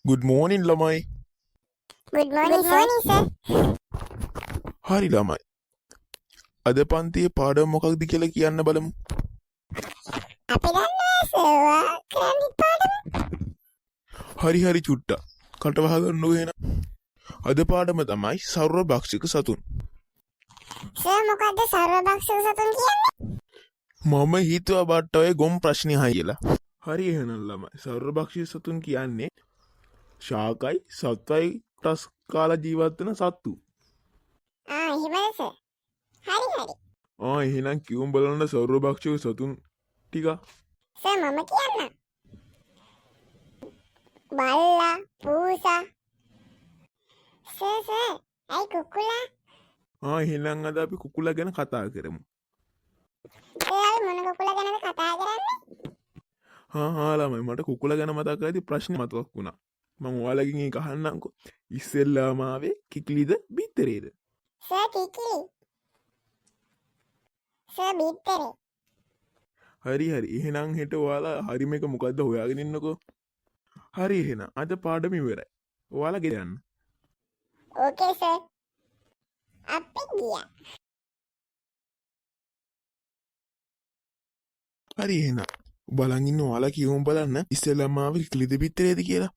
Good morning ළමයි. Good morning, sir. හරි ළමයි. අද පන්තියේ පාඩම මොකක්ද කියලා කියන්න බලමු. අපි දන්නවා සර්වා කරන්න පාඩම. හරි චුට්ටා. කට වහගන්න ඕන. අද පාඩම තමයි සර්වභක්ෂක සතුන්. සර් මොකද්ද සර්වභක්ෂක සතුන් කියන්නේ? මම හිතුවා බට්ට ඔය ගොම් ප්‍රශ්නේ අහයි කියලා. හරි එහෙනම් ළමයි. සර්වභක්ෂක සතුන් කියන්නේ ශාකයි සත්වයි රස කාලා ජීවත් වෙන සත්තු. එහෙමද සර්? හරි. එහෙනම් කියමු බලන්න සර්වභක්ෂක සතුන් ටික. සර් මම කියන්නම්. බල්ලා, පූසා. සර් ඇයි කුකුලා? එහෙනම් අද අපි කුකුලා ගැන කතා කරමු. සර් මොන කුකුලා ගැනද කතා කරන්නේ? ළමයි මට කුකුලා ගැන මතක් කරද්දී ප්‍රශ්න මතක් වුණා. මම ඔයාලගෙන් ඒක අහන්නම්කෝ. ඉස්සෙල්ලාම ආවේ කිකිලිද බිත්තරේද? සර් කිකිලි. සර් බිත්තරේ. හරි. එහෙනම් හෙට ඔයාලා හරිම එක මොකද්ද හොයාගෙන ඉන්නකෝ. හරි එහෙනම් අද පාඩම ඉවරයි. ඔයාලා ගෙදර යන්න. ඕකේ සර්. අපි ගියා. හරි එහෙනම් බලන් ඉන්න ඔයාලා කියමු බලන්න ඉස්සෙල්ලාම ආවේ කිකිලිද බිත්තරේද කියලා.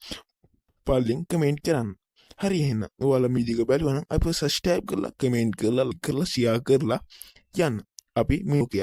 පල්ලෙන් කමෙන්ට් කරන්න. හරි එහෙනම් ඔයාලා මේක බලුවා නම් අපිව සබ්ස්ක්‍රයිබ් කරලා කමෙන්ට් කරලා ෂෙයා කරලා යන්න. අපි මේක